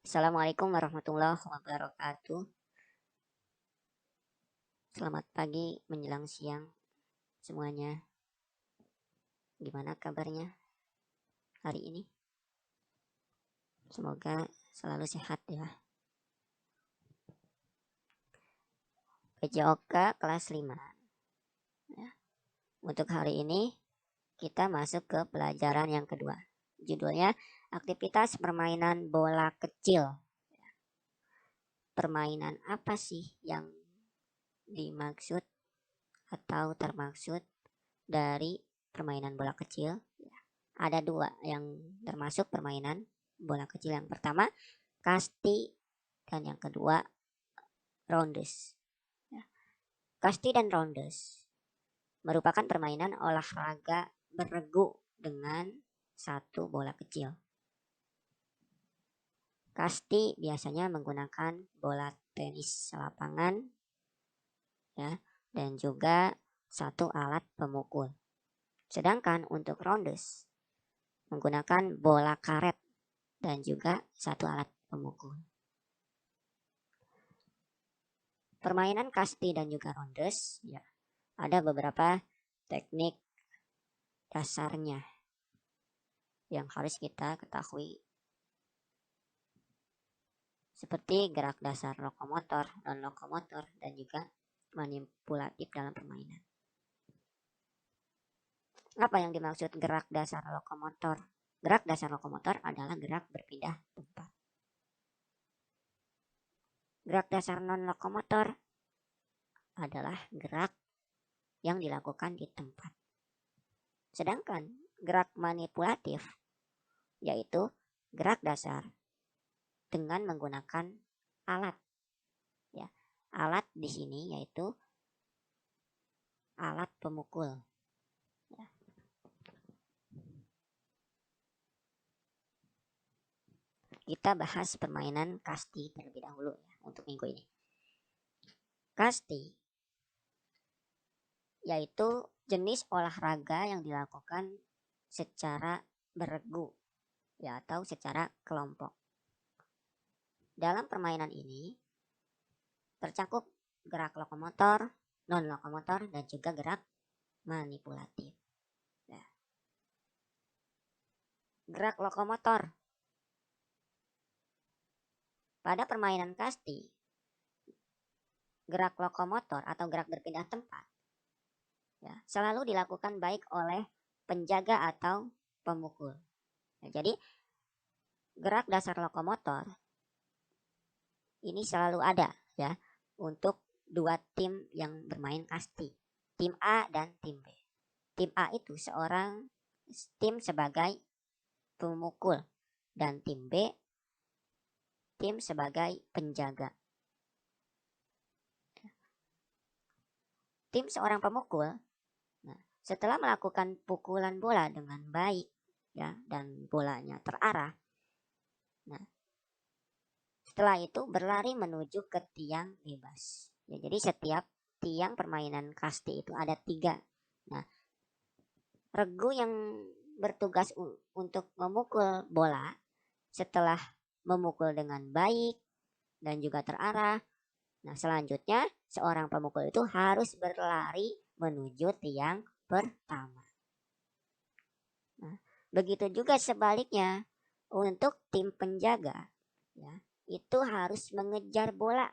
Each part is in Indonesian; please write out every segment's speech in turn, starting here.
Assalamualaikum warahmatullahi wabarakatuh. Selamat pagi menjelang siang semuanya. Gimana kabarnya hari ini? Semoga selalu sehat ya. PJOK kelas 5. Ya. Untuk hari ini kita masuk ke pelajaran yang kedua. Judulnya aktivitas permainan bola kecil. Permainan apa sih yang dimaksud atau termaksud dari permainan bola kecil? Ada dua yang termasuk permainan bola kecil. Yang pertama kasti dan yang kedua rondes. Kasti dan rondes merupakan permainan olahraga beregu dengan satu bola kecil. Kasti biasanya menggunakan bola tenis lapangan ya, dan juga satu alat pemukul. Sedangkan untuk rondes menggunakan bola karet dan juga satu alat pemukul. Permainan kasti dan juga rondes ya, ada beberapa teknik dasarnya yang harus kita ketahui, seperti gerak dasar lokomotor, non-lokomotor, dan juga manipulatif dalam permainan. Apa yang dimaksud gerak dasar lokomotor? Gerak dasar lokomotor adalah gerak berpindah tempat. Gerak dasar non-lokomotor adalah gerak yang dilakukan di tempat. Sedangkan gerak manipulatif yaitu gerak dasar dengan menggunakan alat. Ya, alat di sini yaitu alat pemukul. Ya. Kita bahas permainan kasti terlebih dahulu ya untuk minggu ini. Kasti yaitu jenis olahraga yang dilakukan secara beregu ya atau secara kelompok. Dalam permainan ini tercakup gerak lokomotor, non-lokomotor, dan juga gerak manipulatif. Ya. Gerak lokomotor. Pada permainan kasti, gerak lokomotor atau gerak berpindah tempat ya, selalu dilakukan baik oleh penjaga atau pemukul. Ya, jadi gerak dasar lokomotor ini selalu ada ya untuk dua tim yang bermain kasti, tim A dan tim B. Tim A itu tim sebagai pemukul dan tim B tim sebagai penjaga. Tim seorang pemukul, nah, setelah melakukan pukulan bola dengan baik ya dan bolanya terarah, nah setelah itu berlari menuju ke tiang bebas. Ya, jadi setiap tiang permainan kasti itu ada 3. Nah, regu yang bertugas untuk memukul bola setelah memukul dengan baik dan juga terarah. Nah, selanjutnya seorang pemukul itu harus berlari menuju tiang pertama. Nah, begitu juga sebaliknya untuk tim penjaga ya, itu harus mengejar bola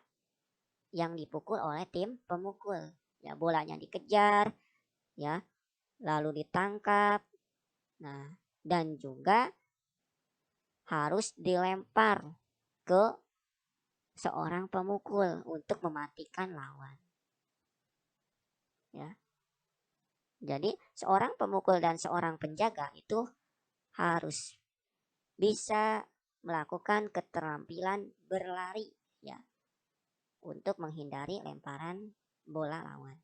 yang dipukul oleh tim pemukul. Ya, bolanya dikejar ya, lalu ditangkap. Nah, dan juga harus dilempar ke seorang pemukul untuk mematikan lawan. Ya. Jadi seorang pemukul dan seorang penjaga itu harus bisa melakukan keterampilan berlari ya untuk menghindari lemparan bola lawan.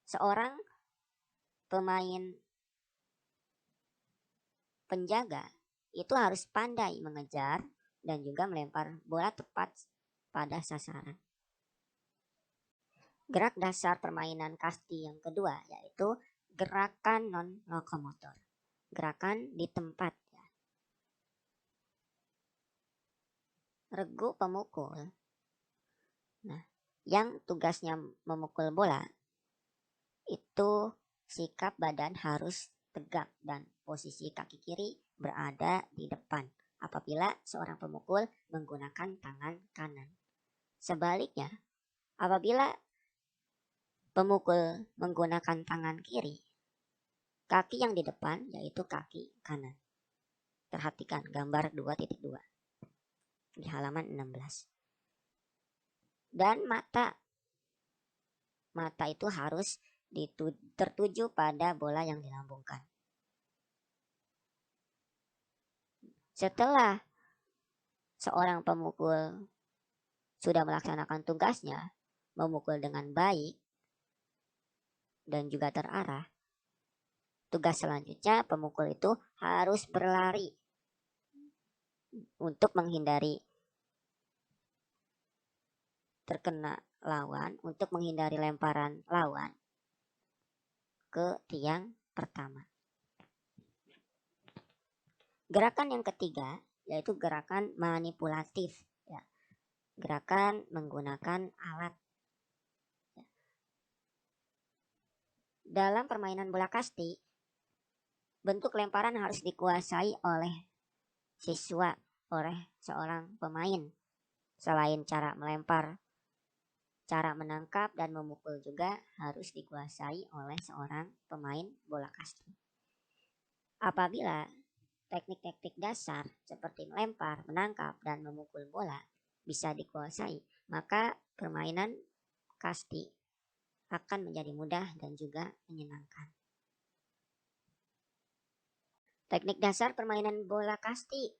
Seorang pemain penjaga itu harus pandai mengejar dan juga melempar bola tepat pada sasaran. Gerak dasar permainan kasti yang kedua yaitu gerakan non-lokomotor. Gerakan di tempat. Ya. regu pemukul, nah, yang tugasnya memukul bola, itu sikap badan harus tegak dan posisi kaki kiri berada di depan apabila seorang pemukul menggunakan tangan kanan. Sebaliknya, apabila pemukul menggunakan tangan kiri, kaki yang di depan yaitu kaki kanan. Perhatikan gambar 2.2 di halaman 16. Dan mata itu harus tertuju pada bola yang dilambungkan. Setelah seorang pemukul sudah melaksanakan tugasnya, memukul dengan baik dan juga terarah, tugas selanjutnya pemukul itu harus berlari untuk menghindari terkena lawan, untuk menghindari lemparan lawan ke tiang pertama. Gerakan yang ketiga yaitu gerakan manipulatif, ya. Gerakan menggunakan alat. Dalam permainan bola kasti, bentuk lemparan harus dikuasai oleh siswa, oleh seorang pemain. Selain cara melempar, cara menangkap dan memukul juga harus dikuasai oleh seorang pemain bola kasti. Apabila teknik-teknik dasar seperti melempar, menangkap, dan memukul bola bisa dikuasai, maka permainan kasti akan menjadi mudah dan juga menyenangkan. Teknik dasar permainan bola kasti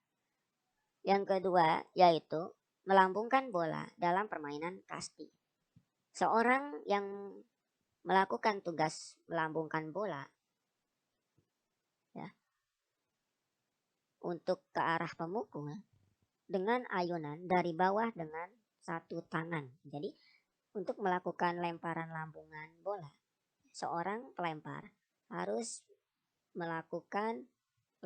yang kedua yaitu melambungkan bola dalam permainan kasti. Seorang yang melakukan tugas melambungkan bola, ya, untuk ke arah pemukul dengan ayunan dari bawah dengan satu tangan. Jadi untuk melakukan lemparan lambungan bola, seorang pelempar harus melakukan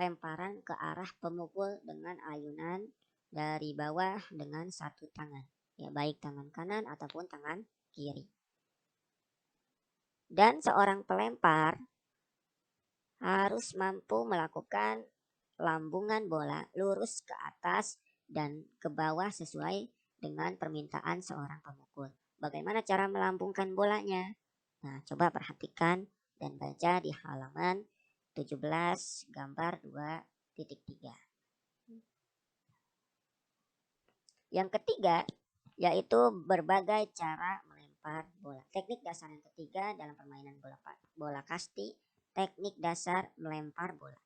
lemparan ke arah pemukul dengan ayunan dari bawah dengan satu tangan, ya, baik tangan kanan ataupun tangan kiri. Dan seorang pelempar harus mampu melakukan lambungan bola lurus ke atas dan ke bawah sesuai dengan permintaan seorang pemukul. Bagaimana cara melambungkan bolanya? Nah, coba perhatikan dan baca di halaman 17 gambar 2.3. Yang ketiga yaitu berbagai cara melempar bola. Teknik dasar yang ketiga dalam permainan bola kasti, teknik dasar melempar bola.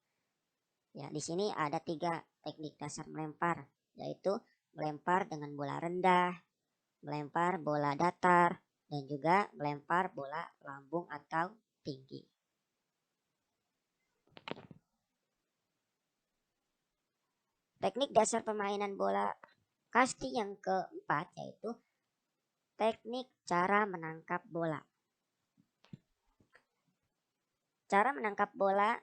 Ya, di sini ada 3 teknik dasar melempar, yaitu melempar dengan bola rendah, melempar bola datar, dan juga melempar bola lambung atau tinggi. Teknik dasar permainan bola kasti yang keempat yaitu teknik cara menangkap bola. Cara menangkap bola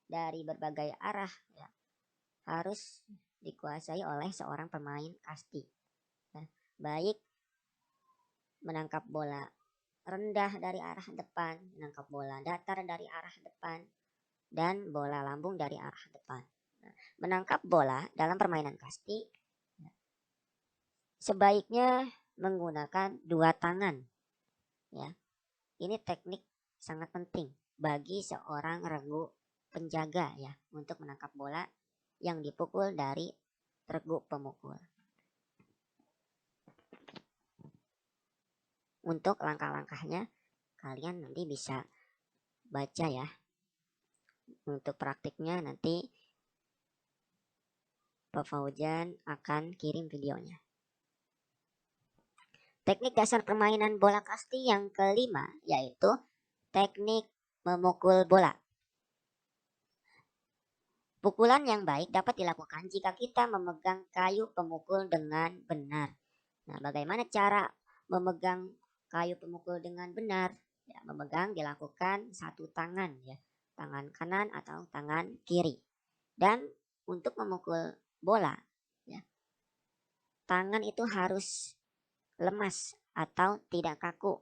dari berbagai arah, ya, harus dikuasai oleh seorang pemain kasti. Nah, baik menangkap bola rendah dari arah depan, menangkap bola datar dari arah depan, dan bola lambung dari arah depan. Nah, menangkap bola dalam permainan kasti sebaiknya menggunakan 2 tangan. Ya, ini teknik sangat penting bagi seorang regu penjaga, ya, untuk menangkap bola yang dipukul dari regu pemukul. Untuk langkah-langkahnya kalian nanti bisa baca, ya. Untuk praktiknya nanti Pak Fauzan akan kirim videonya. Teknik dasar permainan bola kasti yang kelima yaitu teknik memukul bola. Pukulan yang baik dapat dilakukan jika kita memegang kayu pemukul dengan benar. Nah, bagaimana cara memegang kayu pemukul dengan benar? Ya, memegang dilakukan satu tangan, ya, tangan kanan atau tangan kiri. Dan untuk memukul bola, ya, tangan itu harus lemas atau tidak kaku,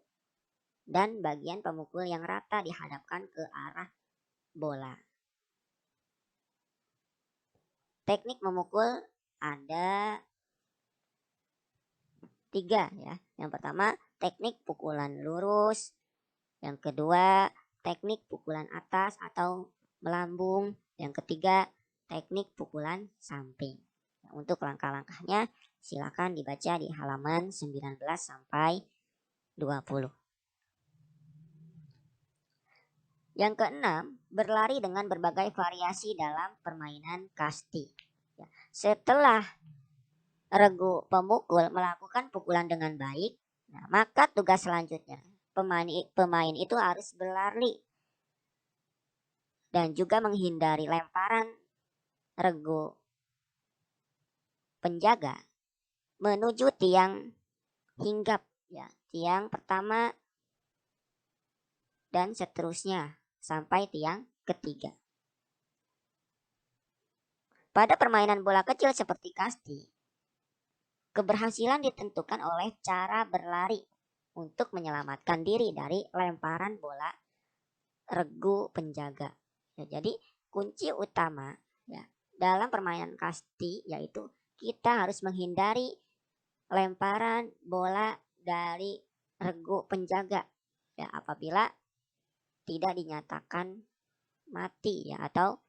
dan bagian pemukul yang rata dihadapkan ke arah bola. Teknik memukul ada 3 ya. Yang pertama, teknik pukulan lurus. Yang kedua, teknik pukulan atas atau melambung. Yang ketiga, teknik pukulan samping. Untuk langkah-langkahnya silakan dibaca di halaman 19 sampai 20. Yang keenam, berlari dengan berbagai variasi dalam permainan kasti. Setelah regu pemukul melakukan pukulan dengan baik, maka tugas selanjutnya pemain itu harus berlari dan juga menghindari lemparan regu penjaga menuju tiang hinggap, ya, tiang pertama dan seterusnya sampai tiang ketiga. Pada permainan bola kecil seperti kasti, keberhasilan ditentukan oleh cara berlari untuk menyelamatkan diri dari lemparan bola regu penjaga. Ya, jadi kunci utama ya dalam permainan kasti yaitu kita harus menghindari lemparan bola dari regu penjaga. Ya, apabila tidak dinyatakan mati ya atau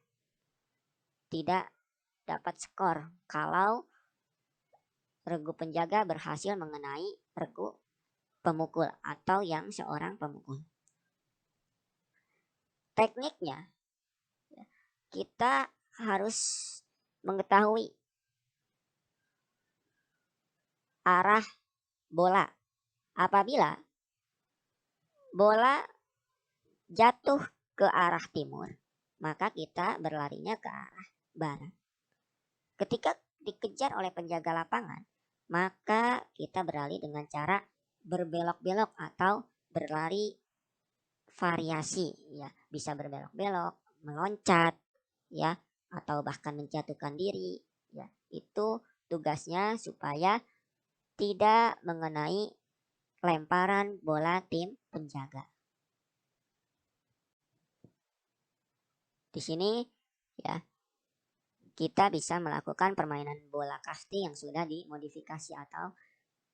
tidak dapat skor kalau regu penjaga berhasil mengenai regu pemukul atau yang seorang pemukul. Tekniknya kita harus mengetahui arah bola. Apabila bola jatuh ke arah timur, maka kita berlarinya ke arah barat. Ketika dikejar oleh penjaga lapangan, maka kita berlari dengan cara berbelok-belok atau berlari variasi, ya, bisa berbelok-belok, meloncat, ya, atau bahkan menjatuhkan diri, ya. Itu tugasnya supaya tidak mengenai lemparan bola tim penjaga. Di sini ya kita bisa melakukan permainan bola kasti yang sudah dimodifikasi atau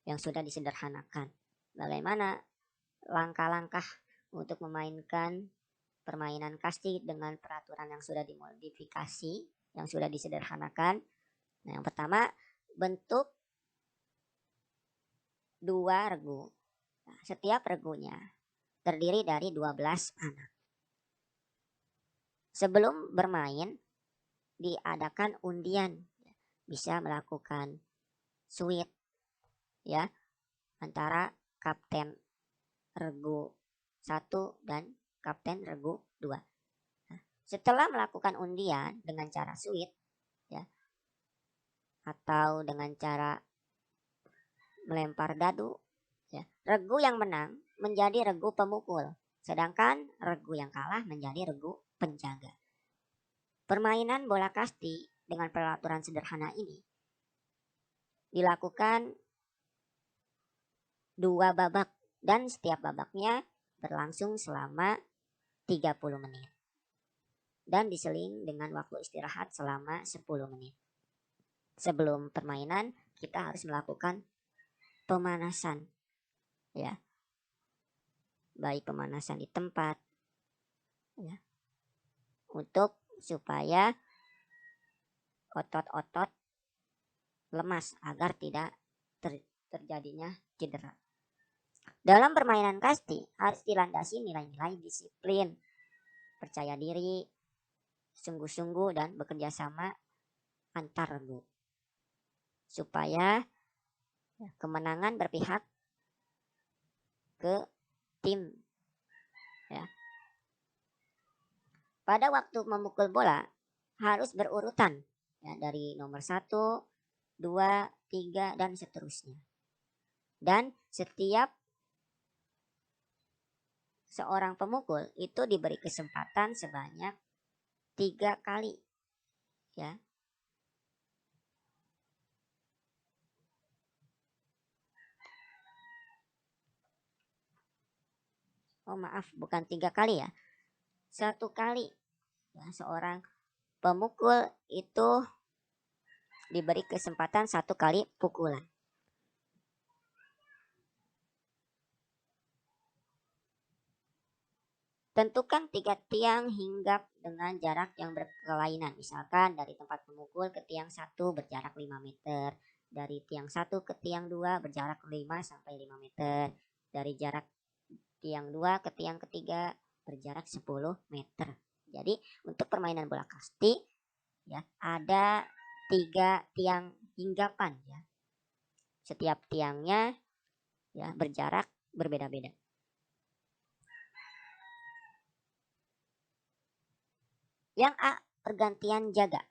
yang sudah disederhanakan. Bagaimana langkah-langkah untuk memainkan permainan kasti dengan peraturan yang sudah dimodifikasi, yang sudah disederhanakan. Nah, yang pertama, bentuk 2 regu. Nah, setiap regunya terdiri dari 12 anak. Sebelum bermain, diadakan undian. Bisa melakukan suit ya antara kapten regu 1 dan kapten regu 2. Nah, setelah melakukan undian dengan cara suit ya atau dengan cara melempar dadu ya, regu yang menang menjadi regu pemukul, sedangkan regu yang kalah menjadi regu penjaga. Permainan bola kasti dengan peraturan sederhana ini dilakukan 2 babak dan setiap babaknya berlangsung selama 30 menit dan diseling dengan waktu istirahat selama 10 menit. Sebelum permainan kita harus melakukan pemanasan ya, baik pemanasan di tempat ya, untuk supaya otot-otot lemas agar tidak terjadinya cedera. Dalam permainan kasti harus dilandasi nilai-nilai disiplin, percaya diri, sungguh-sungguh dan bekerja sama antar regu supaya kemenangan berpihak ke tim ya. Pada waktu memukul bola harus berurutan ya, dari nomor 1, 2, 3 dan seterusnya. Dan setiap seorang pemukul itu diberi kesempatan sebanyak 3 kali ya. Oh maaf, bukan 3 kali ya. 1 kali. Ya, seorang pemukul itu diberi kesempatan 1 kali pukulan. Tentukan 3 tiang hinggap dengan jarak yang berkelainan. Misalkan dari tempat pemukul ke tiang 1 berjarak 5 meter. Dari tiang 1 ke tiang 2 berjarak 5 sampai 5 meter. Dari jarak tiang 2 ke tiang ketiga berjarak 10 meter. Jadi untuk permainan bola kasti ya ada 3 tiang hinggapan ya. Setiap tiangnya ya berjarak berbeda-beda. Yang A, pergantian jaga.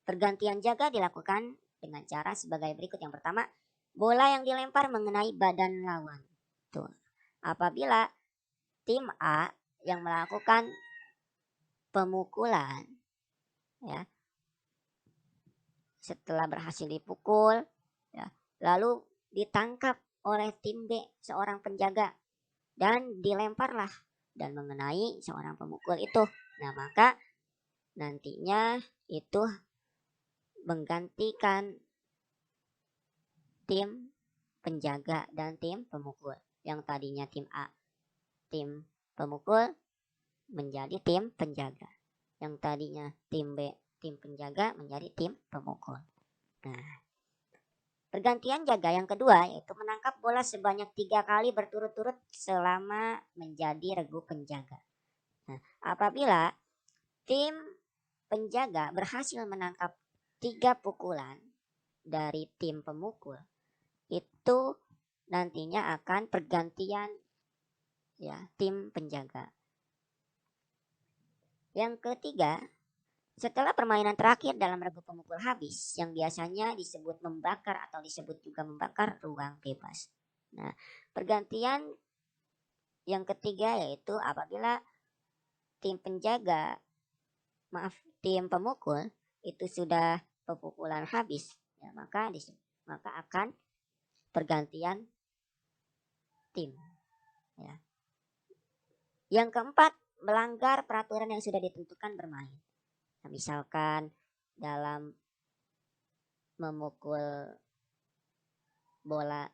Pergantian jaga dilakukan dengan cara sebagai berikut. Yang pertama, bola yang dilempar mengenai badan lawan. Tuh. Apabila tim A yang melakukan pemukulan ya, setelah berhasil dipukul ya, lalu ditangkap oleh tim B seorang penjaga dan dilemparlah dan mengenai seorang pemukul itu. Nah, maka nantinya itu menggantikan tim penjaga dan tim pemukul. Yang tadinya tim A tim pemukul menjadi tim penjaga. Yang tadinya tim B tim penjaga menjadi tim pemukul. Nah, pergantian jaga yang kedua yaitu menangkap bola sebanyak 3 kali berturut-turut selama menjadi regu penjaga. Nah, apabila tim penjaga berhasil menangkap 3 pukulan dari tim pemukul, itu nantinya akan pergantian ya tim penjaga. Yang ketiga, setelah permainan terakhir dalam regu pemukul habis, yang biasanya disebut membakar atau disebut juga membakar ruang bebas. Nah, pergantian yang ketiga yaitu apabila tim penjaga, tim pemukul itu sudah pemukulan habis, ya, maka akan pergantian tim. Ya. Yang keempat, melanggar peraturan yang sudah ditentukan bermain. Nah, misalkan dalam memukul bola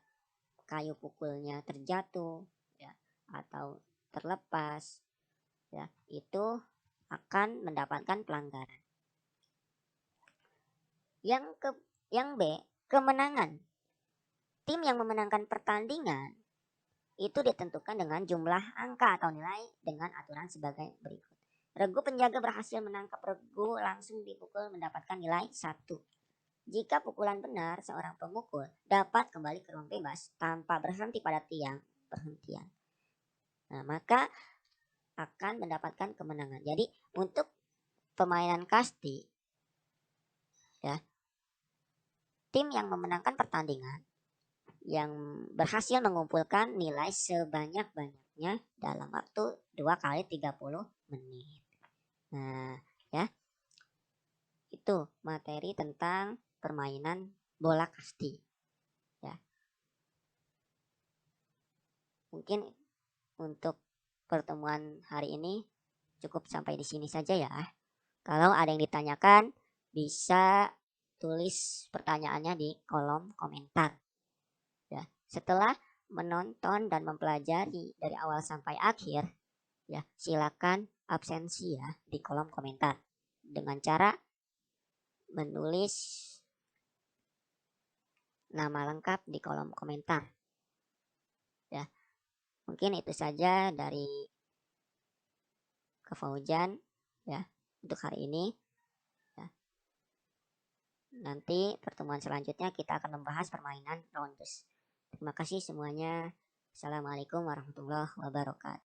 kayu pukulnya terjatuh ya, atau terlepas ya, itu akan mendapatkan pelanggaran. Yang B, kemenangan. Tim yang memenangkan pertandingan itu ditentukan dengan jumlah angka atau nilai dengan aturan sebagai berikut. Regu penjaga berhasil menangkap regu langsung dipukul mendapatkan nilai 1. Jika pukulan benar, seorang pemukul dapat kembali ke ruang bebas tanpa berhenti pada tiang perhentian. Nah, maka akan mendapatkan kemenangan. Jadi untuk permainan kasti ya, tim yang memenangkan pertandingan yang berhasil mengumpulkan nilai sebanyak-banyaknya dalam waktu 2 kali 30 menit. Nah, ya. Itu materi tentang permainan bola kasti. Ya. Mungkin untuk pertemuan hari ini cukup sampai di sini saja ya. Kalau ada yang ditanyakan, bisa tulis pertanyaannya di kolom komentar. Ya, setelah menonton dan mempelajari dari awal sampai akhir, ya silakan absensi ya di kolom komentar dengan cara menulis nama lengkap di kolom komentar. Ya, mungkin itu saja dari Kefaujan ya untuk hari ini. Ya. Nanti pertemuan selanjutnya kita akan membahas permainan rounders. Terima kasih semuanya. Assalamualaikum warahmatullahi wabarakatuh.